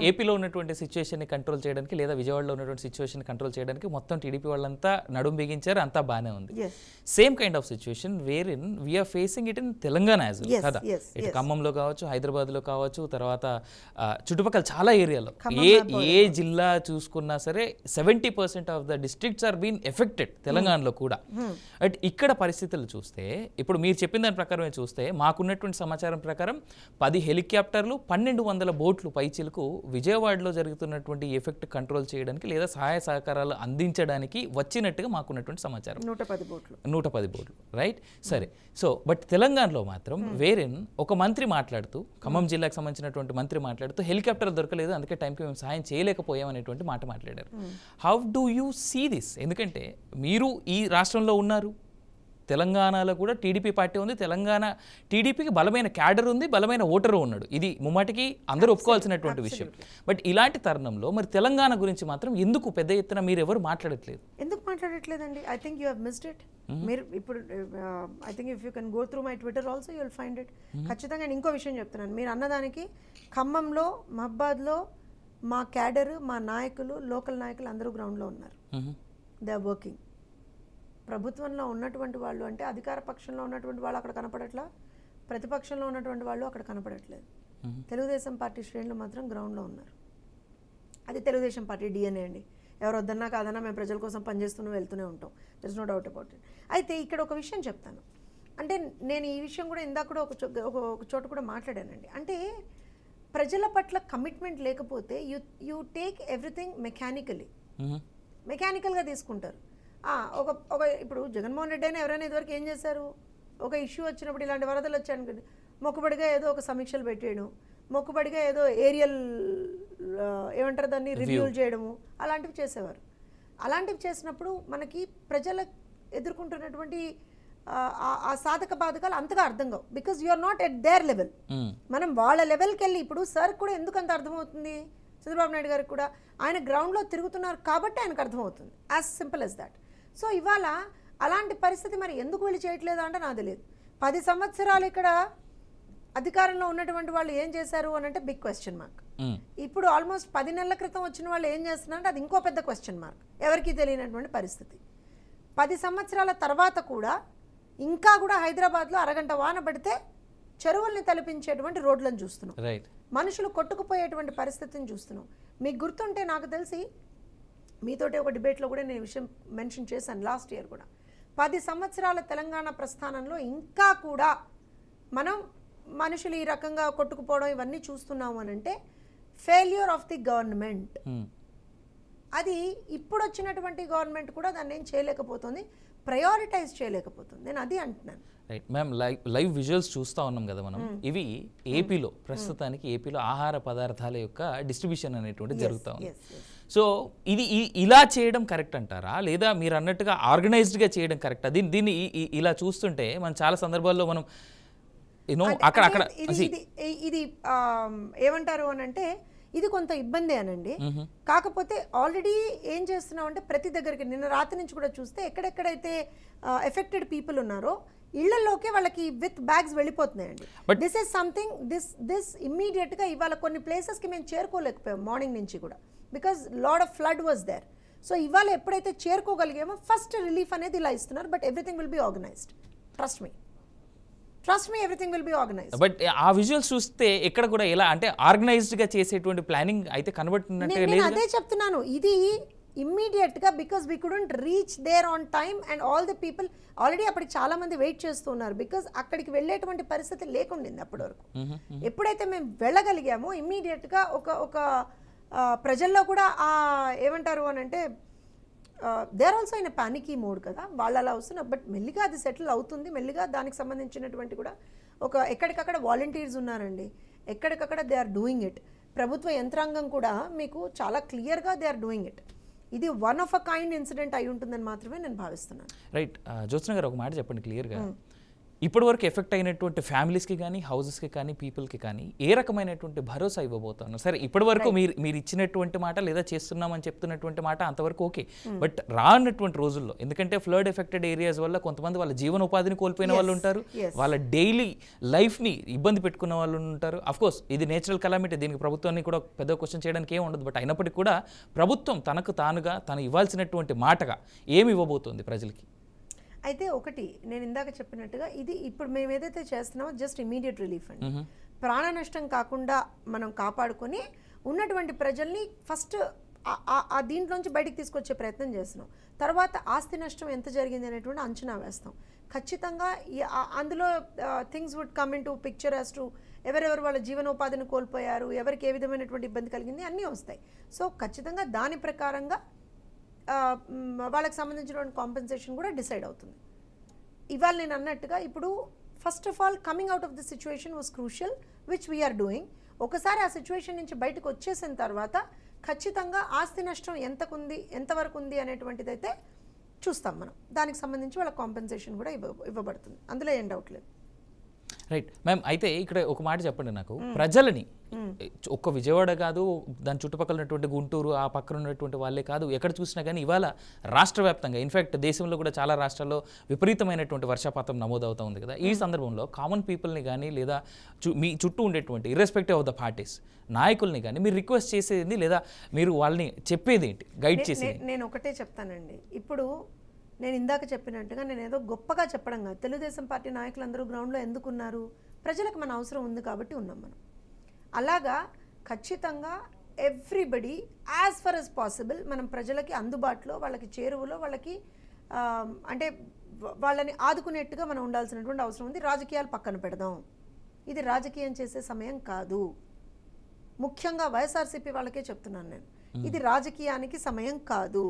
ఏపీలో ఉన్నటువంటి సిచ్యువేషన్ని కంట్రోల్ చేయడానికి లేదా విజయవాడలో ఉన్నటువంటి సిచ్యువేషన్ కంట్రోల్ చేయడానికి మొత్తం టీడీపీ వాళ్ళంతా నడుం బిగించారు, అంతా బాగానే ఉంది. Same kind of situation where in we are facing it in Telangana as well కదా. ఇటు ఖమ్మంలో కావచ్చు, హైదరాబాద్లో కావచ్చు, తర్వాత చుట్టుపక్కల చాలా ఏరియాలో ఏ జిల్లా చూసుకున్నా సరే 70% of the districts are been affected తెలంగాణలో కూడా. బట్ ఇక్కడ పరిస్థితులు చూస్తే ఇప్పుడు మీరు చెప్పిన దాని ప్రకారమే చూస్తే మాకున్నటువంటి సమాచారం ప్రకారం 10 హెలికాప్టర్లు 1200 బోట్లు పైచిలకు విజయవాడలో జరుగుతున్నటువంటి ఎఫెక్ట్ కంట్రోల్ చేయడానికి లేదా సహాయ సహకారాలు అందించడానికి వచ్చినట్టుగా మాకున్నటువంటి సమాచారం. 110 బోట్లు రైట్. సరే, సో బట్ తెలంగాణలో మాత్రం వేరేన్ ఒక మంత్రి మాట్లాడుతూ, ఖమ్మం జిల్లాకు సంబంధించినటువంటి మంత్రి మాట్లాడుతూ హెలికాప్టర్ దొరకలేదు, అందుకే టైంకి మేము సహాయం చేయలేకపోయాం అనేటువంటి మాట మాట్లాడారు. How do you see this? ఎందుకంటే మీరు ఈ రాష్ట్రంలో ఉన్నారు, తెలంగాణలో కూడా టీడీపీ పార్టీ ఉంది, తెలంగాణ టీడీపీకి బలమైన క్యాడర్ ఉంది, బలమైన ఓటరు ఉన్నాడు, ఇది ముమ్మాటికి అందరూ ఒప్పుకోవాల్సినటువంటి విషయం. బట్ ఇలాంటి తరుణంలో మరి తెలంగాణ గురించి మాత్రం ఎందుకు పెద్ద ఎత్తున మీరు ఎవరు మాట్లాడట్లేదు? ఎందుకు మాట్లాడట్లేదండి? I think you have missed it. మీరు ఇప్పుడు I think if you can go through my Twitter also you will find it. ఖచ్చితంగా నేను ఇంకో విషయం చెప్తున్నాను. మీరు అన్నదానికి ఖమ్మంలో, మహబాద్లో మా క్యాడర్, మా నాయకులు, లోకల్ నాయకులు అందరూ గ్రౌండ్లో ఉన్నారు. They are working. ప్రభుత్వంలో ఉన్నటువంటి వాళ్ళు అంటే అధికార పక్షంలో ఉన్నటువంటి వాళ్ళు అక్కడ కనపడట్లా, ప్రతిపక్షంలో ఉన్నటువంటి వాళ్ళు అక్కడ కనపడట్లేదు. తెలుగుదేశం పార్టీ శ్రేణులు మాత్రం గ్రౌండ్లో ఉన్నారు. అది తెలుగుదేశం పార్టీ డిఎన్ఏ అండి. ఎవరు వద్దన్నా కాదన్నా మేము ప్రజల కోసం పనిచేస్తూనే వెళ్తూనే ఉంటాం. There is no doubt about it. అయితే ఇక్కడ ఒక విషయం చెప్తాను. అంటే నేను ఈ విషయం కూడా ఇందాక కూడా ఒక చోట కూడా మాట్లాడానండి. అంటే ప్రజల పట్ల కమిట్మెంట్ లేకపోతే యూ టేక్ ఎవ్రీథింగ్ మెకానికల్గా తీసుకుంటారు. ఒక ఇప్పుడు జగన్మోహన్ రెడ్డి అయినా ఎవరైనా ఇదివరకు ఏం చేశారు? ఒక ఇష్యూ వచ్చినప్పుడు, ఇలాంటి వరదలు వచ్చాయనుకోండి, మొక్కుబడిగా ఏదో ఒక సమీక్షలు పెట్టేయడం, మొక్కుబడిగా ఏదో ఏరియల్ ఏమంటారు దాన్ని రివ్యూలు చేయడము, అలాంటివి చేసేవారు. అలాంటివి చేసినప్పుడు మనకి ప్రజలు ఎదుర్కొంటున్నటువంటి ఆ సాధక బాధకాలు అంతగా అర్థం కావు. Because you are not at their level. మనం వాళ్ళ లెవెల్కి వెళ్ళి, ఇప్పుడు సార్ కూడా ఎందుకు అంత అర్థమవుతుంది, చంద్రబాబు నాయుడు గారికి కూడా ఆయన గ్రౌండ్లో తిరుగుతున్నారు కాబట్టి ఆయనకు అర్థమవుతుంది. As simple as that. So ఇవాళ అలాంటి పరిస్థితి మరి ఎందుకు వెళ్ళి చేయట్లేదు అంటే నాకు తెలియదు. 10 సంవత్సరాలు ఇక్కడ అధికారంలో ఉన్నటువంటి వాళ్ళు ఏం చేశారు అని అంటే బిగ్ క్వశ్చన్ మార్క్. ఇప్పుడు ఆల్మోస్ట్ 10 నెలల క్రితం వచ్చిన వాళ్ళు ఏం చేస్తున్నారంటే అది ఇంకో పెద్ద క్వశ్చన్ మార్క్, ఎవరికి తెలియనటువంటి పరిస్థితి. 10 సంవత్సరాల తర్వాత కూడా ఇంకా కూడా హైదరాబాద్లో అరగంట వాన పడితే చెరువుల్ని తలపించేటువంటి రోడ్లను చూస్తున్నాం, మనుషులు కొట్టుకుపోయేటువంటి పరిస్థితిని చూస్తున్నాం. మీకు గుర్తుంటే నాకు తెలిసి మీతోటి ఒక డిబేట్లో కూడా నేను విషయం మెన్షన్ చేశాను లాస్ట్ ఇయర్ కూడా. 10 సంవత్సరాల తెలంగాణ ప్రస్థానంలో ఇంకా కూడా మనం మనుషులు ఈ రకంగా కొట్టుకుపోవడం ఇవన్నీ చూస్తున్నాము అని అంటే ఫెయిల్యూర్ ఆఫ్ ది గవర్నమెంట్. అది ఇప్పుడు వచ్చినటువంటి గవర్నమెంట్ కూడా దాన్ని ఏం చేయలేకపోతుంది, ప్రయారిటైజ్ చేయలేకపోతుంది. నేను అది అంటున్నాను. రైట్ మ్యామ్, లైవ్ విజువల్స్ చూస్తూ ఉన్నాం కదా మనం. ఇవి ఏపీలో ప్రస్తుతానికి ఏపీలో ఆహార పదార్థాల యొక్క డిస్ట్రిబ్యూషన్ అనేటువంటి జరుగుతూ ఉంది. సో ఇది ఇలా చేయడం కరెక్ట్ అంటారా, లేదా మీరు అన్నట్టుగా ఆర్గనైజ్డ్గా చేయడం కరెక్టా? దీన్ని ఇలా చూస్తుంటే మనం చాలా సందర్భాల్లో మనం అక్కడ ఇది ఏమంటారు అని అంటే ఇది కొంత ఇబ్బంది అనండి. కాకపోతే ఆల్రెడీ ఏం చేస్తున్నాం అంటే ప్రతి దగ్గరికి నిన్న రాత్రి నుంచి కూడా చూస్తే ఎక్కడెక్కడైతే ఎఫెక్టెడ్ పీపుల్ ఉన్నారో ఇళ్లలోకే వాళ్ళకి విత్ బ్యాగ్స్ వెళ్ళిపోతున్నాయండి. This is something this immediate గా ఇవాళ కొన్ని ప్లేసెస్ కి మేము చేరుకోలేకపోయాం మార్నింగ్ నుంచి కూడా, because lot of flood was there. So ఇవాళ ఎప్పుడైతే చేరుకోగలిగామో ఫస్ట్ రిలీఫ్ అనేది ఇలా ఇస్తున్నారు. But everything will be organised. Trust me everything will be organised. But ఆ విజువల్స్ చూస్తే ఎక్కడ కూడా ఎలా అంటే ఆర్గనైజ్డ్ గా చేసేటువంటి ప్లానింగ్ అయితే కనబడుతున్నట్టుగా లేదు. అదే చెప్తున్నాను, ఇది ఇమ్మీడియట్ గా because we couldn't reach there on time and all the people already అప్పటికి చాలా మంది వెయిట్ చేస్తున్నారు. బికాస్ అక్కడికి వెళ్ళేటువంటి పరిస్థితి లేకుండింది అప్పటి వరకు. ఎప్పుడైతే మేము వెళ్ళగలిగామో ఇమ్మీడియట్ గా ఒక ప్రజల్లో కూడా ఏమంటారు అని అంటే దేర్ ఆల్సో ఇన్ పానికీ మోడ్ కదా, వాళ్ళు అలా వస్తున్నారు. బట్ మెల్లిగా అది సెటిల్ అవుతుంది. మెల్లిగా దానికి సంబంధించినటువంటి కూడా ఎక్కడికక్కడ వాలంటీర్స్ ఉన్నారండి, ఎక్కడికక్కడ దే ఆర్ డూయింగ్ ఇట్. ప్రభుత్వ యంత్రాంగం కూడా మీకు చాలా క్లియర్గా దే ఆర్ డూయింగ్ ఇట్. ఇది one of a kind incident అయి ఉంటుందని మాత్రమే నేను భావిస్తున్నాను. రైట్. జ్యోత్స్న గారు ఒక మాట చెప్పండి క్లియర్గా, ఇప్పటి వరకు ఎఫెక్ట్ అయినటువంటి ఫ్యామిలీస్కి కానీ హౌసెస్కి కానీ పీపుల్కి కానీ ఏ రకమైనటువంటి భరోసా ఇవ్వబోతున్నారు? సరే ఇప్పటి వరకు మీరు ఇచ్చినటువంటి మాట లేదా చేస్తున్నామని చెప్తున్నటువంటి మాట అంతవరకు ఓకే, బట్ రానటువంటి రోజుల్లో ఎందుకంటే ఫ్లడ్ ఎఫెక్టెడ్ ఏరియాస్ వల్ల కొంతమంది వాళ్ళ జీవనోపాధిని కోల్పోయిన వాళ్ళు ఉంటారు, వాళ్ళ డైలీ లైఫ్ని ఇబ్బంది పెట్టుకున్న వాళ్ళు ఉంటారు. అఫ్కోర్స్ ఇది నేచురల్ కలామిటీ, దీనికి ప్రభుత్వాన్ని కూడా పెద్ద క్వశ్చన్ చేయడానికి ఏం ఉండదు. బట్ అయినప్పటికీ కూడా ప్రభుత్వం తనకు తానుగా తను ఇవ్వాల్సినటువంటి మాటగా ఏమి ఇవ్వబోతుంది ప్రజలకి? అయితే ఒకటి నేను ఇందాక చెప్పినట్టుగా ఇది ఇప్పుడు మేము ఏదైతే చేస్తున్నామో జస్ట్ ఇమీడియట్ రిలీఫ్ అండి. ప్రాణ నష్టం కాకుండా మనం కాపాడుకొని ఉన్నటువంటి ప్రజల్ని ఫస్ట్ ఆ దీంట్లోంచి బయటికి తీసుకొచ్చే ప్రయత్నం చేస్తున్నాం. తర్వాత ఆస్తి నష్టం ఎంత జరిగింది అనేటువంటి అంచనా వేస్తాం. ఖచ్చితంగా అందులో things would come in to picture as to ఎవరెవరు వాళ్ళ జీవనోపాధిని కోల్పోయారు, ఎవరికి ఏ విధమైనటువంటి ఇబ్బంది కలిగింది అన్నీ వస్తాయి. సో ఖచ్చితంగా దాని ప్రకారంగా వాళ్ళకి సంబంధించినటువంటి కాంపెన్సేషన్ కూడా డిసైడ్ అవుతుంది. ఇవాళ నేను అన్నట్టుగా ఇప్పుడు first of all coming out of the situation was crucial which we are doing. ఒకసారి ఆ సిచ్యువేషన్ నుంచి బయటకు వచ్చేసిన తర్వాత ఖచ్చితంగా ఆస్తి నష్టం ఎంతవరకు ఉంది అనేటువంటిది అయితే చూస్తాం మనం. దానికి సంబంధించి వాళ్ళ కాంపెన్సేషన్ కూడా ఇవ్వబడుతుంది, అందులో ఏం డౌట్ లేదు. రైట్ మ్యామ్, అయితే ఇక్కడ ఒక మాట చెప్పండి నాకు, ప్రజలని ఒక్క విజయవాడ కాదు, దాని చుట్టుపక్కల ఉన్నటువంటి గుంటూరు ఆ పక్కన ఉన్నటువంటి వాళ్ళే కాదు, ఎక్కడ చూసినా కానీ ఇవాళ రాష్ట్ర వ్యాప్తంగా ఇన్ఫ్యాక్ట్ దేశంలో కూడా చాలా రాష్ట్రాల్లో విపరీతమైనటువంటి వర్షపాతం నమోదవుతూ ఉంది కదా. ఈ సందర్భంలో కామన్ పీపుల్ని కానీ లేదా మీ చుట్టూ ఉండేటువంటి ఇర్రెస్పెక్టివ్ ఆఫ్ ద పార్టీస్ నాయకుల్ని కానీ మీరు రిక్వెస్ట్ చేసేది లేదా మీరు వాళ్ళని చెప్పేది ఏంటి, గైడ్ చేసేది? నేను ఒకటే చెప్తానండి. ఇప్పుడు నేను ఇందాక చెప్పినట్టుగా నేను ఏదో గొప్పగా చెప్పడం కాదు. తెలుగుదేశం పార్టీ నాయకులందరూ గ్రౌండ్లో ఎందుకున్నారు? ప్రజలకు మన అవసరం ఉంది కాబట్టి ఉన్నాం మనం. అలాగా ఖచ్చితంగా everybody as for as possible మనం ప్రజలకి అందుబాటులో, వాళ్ళకి చేరువలో, వాళ్ళకి అంటే వాళ్ళని ఆదుకునేట్టుగా మనం ఉండాల్సినటువంటి అవసరం ఉంది. రాజకీయాలు పక్కన పెడదాం, ఇది రాజకీయం చేసే సమయం కాదు. ముఖ్యంగా వైఎస్ఆర్సీపీ వాళ్ళకే చెప్తున్నాను నేను, ఇది రాజకీయానికి సమయం కాదు.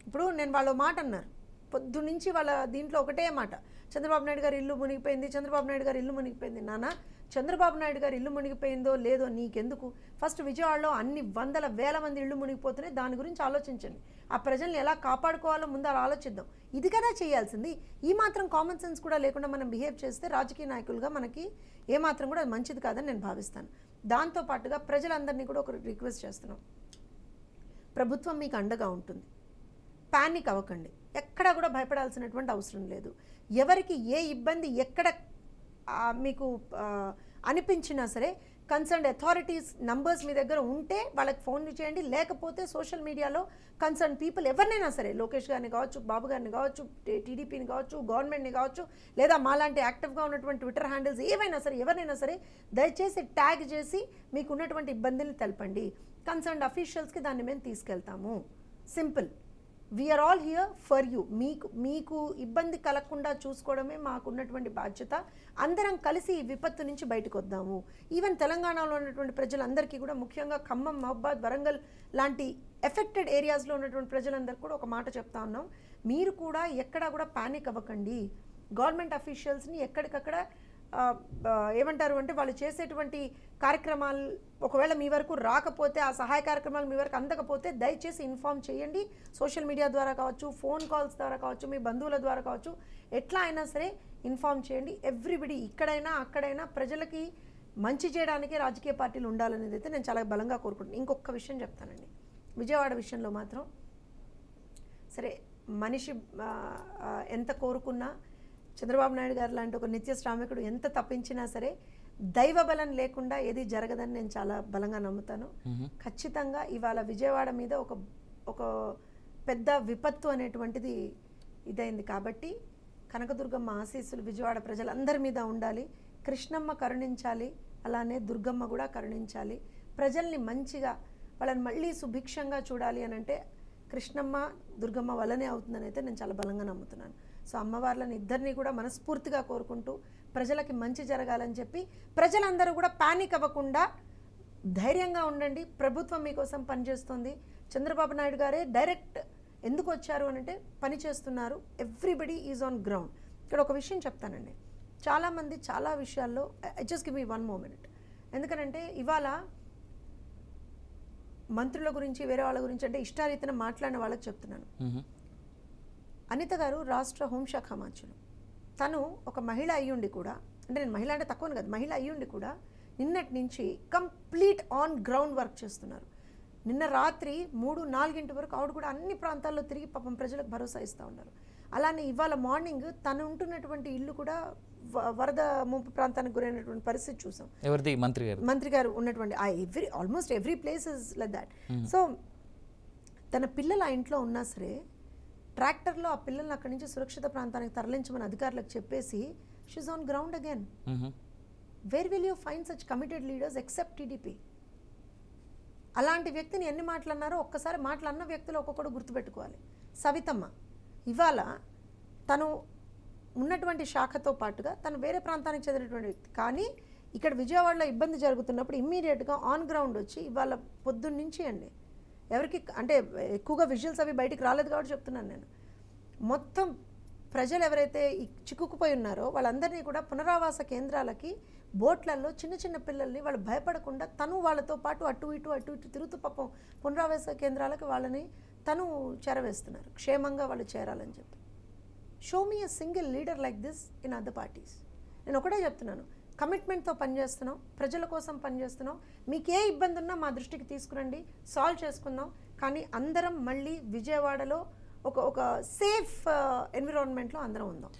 ఇప్పుడు నేను వాళ్ళ మాట అన్నారు పొద్దు నుంచి, వాళ్ళ దీంట్లో ఒకటే మాట, చంద్రబాబు నాయుడు గారి ఇల్లు మునిగిపోయింది, చంద్రబాబు నాయుడు గారి ఇల్లు మునిగిపోయింది. నాన్న, చంద్రబాబు నాయుడు గారి ఇల్లు మునిగిపోయిందో లేదో నీకెందుకు? ఫస్ట్ విజయవాడలో అన్ని వందల వేల మంది ఇళ్ళు మునిగిపోతున్నాయి, దాని గురించి ఆలోచించండి. ఆ ప్రజల్ని ఎలా కాపాడుకోవాలో ముందు అలా ఆలోచిద్దాం. ఇది కదా చేయాల్సింది. ఈ మాత్రం కామన్ సెన్స్ కూడా లేకుండా మనం బిహేవ్ చేస్తే రాజకీయ నాయకులుగా మనకి ఏమాత్రం కూడా మంచిది కాదని నేను భావిస్తాను. దాంతోపాటుగా ప్రజలందరినీ కూడా ఒక రిక్వెస్ట్ చేస్తున్నాం, ప్రభుత్వం మీకు అండగా ఉంటుంది, పానిక్ అవ్వకండి, ఎక్కడా కూడా భయపడాల్సినటువంటి అవసరం లేదు. ఎవరికి ఏ ఇబ్బంది ఎక్కడ మీకు అనిపించినా సరే కన్సర్న్డ్ అథారిటీస్ నంబర్స్ మీ దగ్గర ఉంటే వాళ్ళకి ఫోన్ చేయండి, లేకపోతే సోషల్ మీడియాలో కన్సర్న్ పీపుల్ ఎవరినైనా సరే, లోకేష్ గారిని కావచ్చు, బాబు గారిని కావచ్చు, టీడీపీని కావచ్చు, గవర్నమెంట్ని కావచ్చు, లేదా మాలాంటి యాక్టివ్గా ఉన్నటువంటి ట్విట్టర్ హ్యాండిల్స్ ఏవైనా సరే, ఎవరినైనా సరే దయచేసి ట్యాగ్ చేసి మీకు ఉన్నటువంటి ఇబ్బందులు తెలపండి. కన్సర్న్డ్ అఫీషియల్స్కి దాన్ని మేము తీసుకెళ్తాము. Simple. We are all here for you. మీకు ఇబ్బంది కలగకుండా చూసుకోవడమే మాకున్నటువంటి బాధ్యత. అందరం కలిసి ఈ విపత్తు నుంచి బయటకు వద్దాము. ఈవెన్ తెలంగాణలో ఉన్నటువంటి ప్రజలందరికీ కూడా, ముఖ్యంగా ఖమ్మం, మహబాద్, వరంగల్ లాంటి ఎఫెక్టెడ్ ఏరియాస్లో ఉన్నటువంటి ప్రజలందరికీ కూడా ఒక మాట చెప్తా ఉన్నాం, మీరు కూడా ఎక్కడా కూడా పానిక్ అవ్వకండి. గవర్నమెంట్ అఫీషియల్స్ని ఎక్కడికక్కడ ఏమంటారు అంటే వాళ్ళు చేసేటువంటి కార్యక్రమాలు ఒకవేళ మీ వరకు రాకపోతే, ఆ సహాయ కార్యక్రమాలు మీ వరకు అందకపోతే దయచేసి ఇన్ఫార్మ్ చేయండి. సోషల్ మీడియా ద్వారా కావచ్చు, ఫోన్ కాల్స్ ద్వారా కావచ్చు, మీ బంధువుల ద్వారా కావచ్చు, ఎట్లా అయినా సరే ఇన్ఫార్మ్ చేయండి. ఎవ్రీబడి ఇక్కడైనా అక్కడైనా ప్రజలకి మంచి చేయడానికి రాజకీయ పార్టీలు ఉండాలనేది అయితే నేను చాలా బలంగా కోరుకుంటున్నాను. ఇంకొక విషయం చెప్తానండి, విజయవాడ విషయంలో మాత్రం సరే మనిషి ఎంత కోరుకున్నా, చంద్రబాబు నాయుడు గారు లాంటి ఒక నిత్య శ్రామికుడు ఎంత తప్పించినా సరే దైవ బలం లేకుండా ఏది జరగదని నేను చాలా బలంగా నమ్ముతాను. ఖచ్చితంగా ఇవాళ విజయవాడ మీద ఒక పెద్ద విపత్తు అనేటువంటిది ఇదైంది కాబట్టి కనకదుర్గమ్మ ఆశీస్సులు విజయవాడ ప్రజలందరి మీద ఉండాలి. కృష్ణమ్మ కరుణించాలి, అలానే దుర్గమ్మ కూడా కరుణించాలి. ప్రజల్ని మంచిగా వాళ్ళని మళ్ళీ సుభిక్షంగా చూడాలి అని అంటే కృష్ణమ్మ దుర్గమ్మ వల్లనే అవుతుందని అయితే నేను చాలా బలంగా నమ్ముతున్నాను. సో అమ్మవార్లను ఇద్దరిని కూడా మనస్ఫూర్తిగా కోరుకుంటూ ప్రజలకి మంచి జరగాలని చెప్పి, ప్రజలందరూ కూడా పానిక్ అవ్వకుండా ధైర్యంగా ఉండండి. ప్రభుత్వం మీకోసం పనిచేస్తుంది. చంద్రబాబు నాయుడు గారే డైరెక్ట్ ఎందుకు వచ్చారు అని అంటే పని చేస్తున్నారు. Everybody is on ground. ఇక్కడ ఒక విషయం చెప్తానండి, చాలామంది చాలా విషయాల్లో జస్ట్ గివ్ మీ 1 moment. ఎందుకనంటే ఇవాళ మంత్రుల గురించి వేరే వాళ్ళ గురించి అంటే ఇష్టారీతిన మాట్లాడిన వాళ్ళకి చెప్తున్నాను. అనిత గారు రాష్ట్ర హోంశాఖ మంత్రులు, తను ఒక మహిళ అయ్యుండి కూడా, అంటే నేను మహిళ అంటే తక్కువని కాదు, మహిళ అయ్యుండి కూడా నిన్నటి నుంచి కంప్లీట్ ఆన్ గ్రౌండ్ వర్క్ చేస్తున్నారు. నిన్న రాత్రి 3-4 వరకు ఆవిడ కూడా అన్ని ప్రాంతాల్లో తిరిగి పాపం ప్రజలకు భరోసా ఇస్తూ ఉన్నారు. అలానే ఇవాళ మార్నింగ్ తను ఉంటున్నటువంటి ఇల్లు కూడా వరద ముంపు ప్రాంతానికి గురైనటువంటి పరిస్థితి చూసాం. ఎవరిది? మంత్రి గారు ఉన్నటువంటి almost every place is like that. So తన పిల్లలు ఆ ఇంట్లో ఉన్నా సరే ట్రాక్టర్లో ఆ పిల్లల్ని అక్కడి నుంచి సురక్షిత ప్రాంతానికి తరలించమని అధికారులకు చెప్పేసి షీఈ్ on ground again. Where will you find such committed leaders except TDP? అలాంటి వ్యక్తిని ఎన్ని మాటలు అన్నారో ఒక్కసారి మాటలన్న వ్యక్తులు ఒక్కొక్కడు గుర్తుపెట్టుకోవాలి. సవితమ్మ ఇవాళ తను ఉన్నటువంటి శాఖతో పాటుగా తను వేరే ప్రాంతానికి చెందినటువంటి వ్యక్తి, కానీ ఇక్కడ విజయవాడలో ఇబ్బంది జరుగుతున్నప్పుడు ఇమ్మీడియట్గా ఆన్ గ్రౌండ్ వచ్చి ఇవాళ పొద్దున్నుంచి అండి ఎవరికి అంటే ఎక్కువగా విజువల్స్ అవి బయటికి రాలేదు కాబట్టి చెప్తున్నాను నేను, మొత్తం ప్రజలు ఎవరైతే చిక్కుకుపోయి ఉన్నారో వాళ్ళందరినీ కూడా పునరావాస కేంద్రాలకి బోట్లలో చిన్న చిన్న పిల్లల్ని వాళ్ళు భయపడకుండా తను వాళ్ళతో పాటు అటు ఇటు తిరుగుతూ పాపం పునరావాస కేంద్రాలకు వాళ్ళని తను చేరవేస్తున్నారు, క్షేమంగా వాళ్ళు చేరాలని చెప్పి. Show me a single leader like this in other parties. నేను ఒకటే చెప్తున్నాను, కమిట్మెంట్తో పనిచేస్తున్నాం, ప్రజల కోసం పనిచేస్తున్నాం, మీకు ఏ ఇబ్బంది ఉన్నా మా దృష్టికి తీసుకురండి, సాల్వ్ చేసుకుందాం. కానీ అందరం మళ్ళీ విజయవాడలో ఒక సేఫ్ ఎన్విరాన్మెంట్లో అందరం ఉందాం.